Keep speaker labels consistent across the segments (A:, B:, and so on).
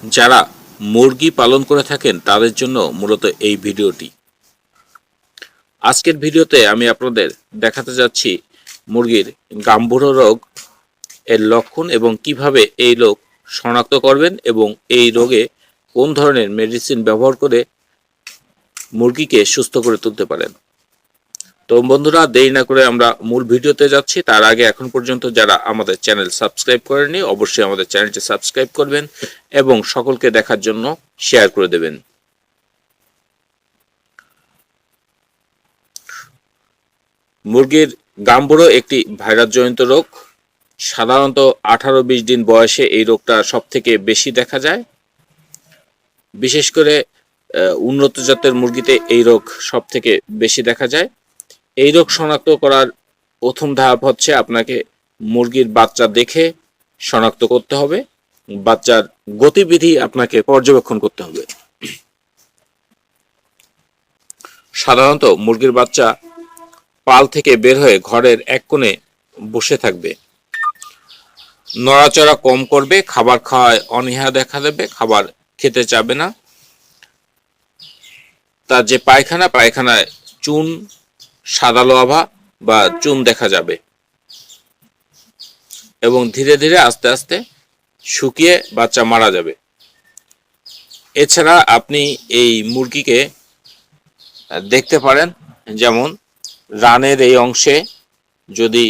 A: যারা মুরগি পালন করে থাকেন তাদের জন্য মূলত এই ভিডিওটি। আজকের ভিডিওতে আমি আপনাদের দেখাতে যাচ্ছি মুরগির গাম্বুরো রোগ এর লক্ষণ এবং কিভাবে এই রোগ শনাক্ত করবেন এবং এই রোগে কোন ধরনের মেডিসিন ব্যবহার করে মুরগিকে সুস্থ করে তুলতে পারেন। তো বন্ধুরা, দেরি না করে আমরা মূল ভিডিওতে যাচ্ছি। তার আগে এখন পর্যন্ত যারা আমাদের চ্যানেল সাবস্ক্রাইব করেননি অবশ্যই আমাদের চ্যানেলটি সাবস্ক্রাইব করবেন এবং সকলকে দেখার জন্য শেয়ার করে দেবেন। মুরগির গাম্বুরো একটি ভাইরাসজনিত রোগ। সাধারণত 18-20 দিন বয়সে এই রোগটা সব থেকে বেশি দেখা যায়। বিশেষ করে উন্নত জাতের মুরগিতে এই রোগ সব থেকে বেশি দেখা যায়। এই রোগ শনাক্ত করার প্রথম ধাপ হচ্ছে আপনাকে মুরগির বাচ্চা দেখে শনাক্ত করতে হবে। বাচ্চার গতিবিধি আপনাকে পর্যবেক্ষণ করতে হবে। সাধারণত মুরগির বাচ্চা পাল থেকে বের হয়ে ঘরের এক কোণে বসে থাকবে, নড়াচড়া কম করবে, খাবার খাওয়ায় অনীহা দেখা দেবে, খাবার খেতে চাবে না। তার যে পায়খানায় চুন, সাদালো আভা বা চুন দেখা যাবে এবং ধীরে ধীরে আস্তে আস্তে শুকিয়ে বাচ্চা মারা যাবে। এছাড়া আপনি এই মুরগিকে দেখতে পারেন, যেমন রানের এই অংশে যদি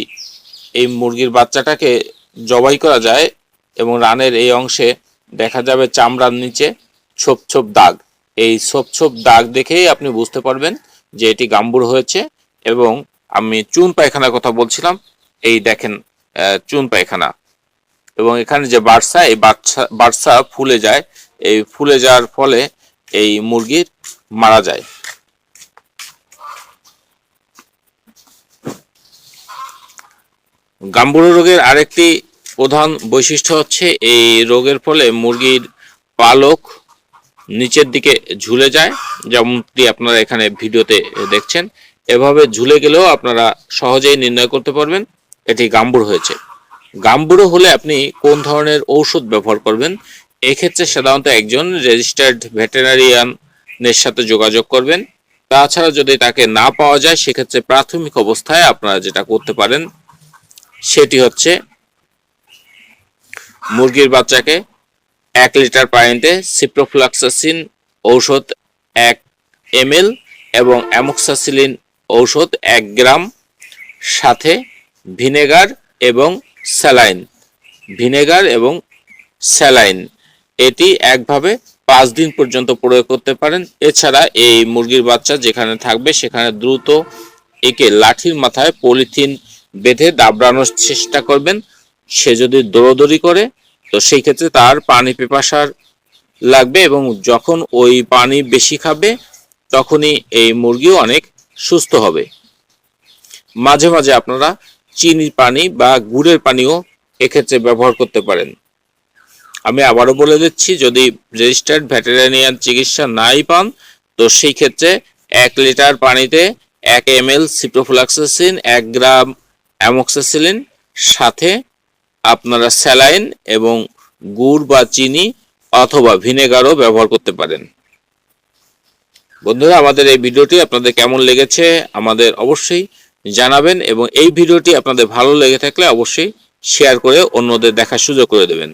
A: এই মুরগির বাচ্চাটাকে জবাই করা যায় এবং রানের এই অংশে দেখা যাবে চামড়ার নিচে ছোপ ছোপ দাগ। এই ছোপ ছোপ দাগ দেখেই আপনি বুঝতে পারবেন যে এটি গাম্বুরো হয়েছে। এবং আমি চুন পায়খানার কথা বলছিলাম, এই দেখেন চুন পায়খানা এবং এখানে যে বার্সা, এই বার্সা ফুলে যায়। এই ফুলে যাওয়ার ফলে এই মুরগির মারা যায়। গাম্বুরো রোগের আরেকটি প্রধান বৈশিষ্ট্য হচ্ছে এই রোগের ফলে মুরগির পালক নিচের দিকে ঝুলে যায়, যেমনটি আপনারা এখানে ভিডিওতে দেখছেন। এভাবে ঝুলে গেলেও আপনারা সহজেই নির্ণয় করতে পারবেন এটি গাম্বুরো হয়েছে। গাম্বুরো হলে আপনি কোন ধরনের ঔষধ ব্যবহার করবেন? এক্ষেত্রে সাধারণত একজন রেজিস্টার্ড ভেটেরিনারিয়ানের সাথে যোগাযোগ করবেন। তাছাড়া যদি তাকে না পাওয়া যায় সেক্ষেত্রে প্রাথমিক অবস্থায় আপনারা যেটা করতে পারেন সেটি হচ্ছে মুরগির বাচ্চাকে 1 লিটার পানিতে সিপ্রোফ্লক্সাসিন ঔষধ 1 ml এবং অ্যামোক্সাসিলিন ঔষধ 1 গ্রাম, সাথে ভিনেগার এবং স্যালাইন এটি একভাবে 5 দিন পর্যন্ত প্রয়োগ করতে পারেন। এছাড়া এই মুরগির বাচ্চা যেখানে থাকবে সেখানে দ্রুত একে লাঠির মাথায় পলিথিন বেঁধে দাবড়ানোর চেষ্টা করবেন। সে যদি দৌড়দৌড়ি করে তো সেই ক্ষেত্রে তার পানি পিপাসার লাগবে এবং যখন ওই পানি বেশি খাবে তখনই এই মুরগিও অনেক সুস্থ হবে। মাঝে মাঝে আপনারা চিনির পানি বা গুড়ের পানিও এক্ষেত্রে ব্যবহার করতে পারেন। আমি আবারও বলে দিচ্ছি, যদি রেজিস্টার্ড ভেটেরিনারিয়ান চিকিৎসা নাই পান তো সেই ক্ষেত্রে 1 লিটার পানিতে 1 ml সিপ্রোফ্লক্সাসিন, 1 গ্রাম অ্যামোক্সাসিলিন, সাথে আপনারা স্যালাইন এবং গুড় বা চিনি অথবা ভিনেগারও ব্যবহার করতে পারেন। বন্ধুরা, আমাদের এই ভিডিওটি আপনাদের কেমন লেগেছে আমাদের অবশ্যই জানাবেন এবং এই ভিডিওটি আপনাদের ভালো লেগে থাকলে অবশ্যই শেয়ার করে অন্যদের দেখার সুযোগ করে দেবেন।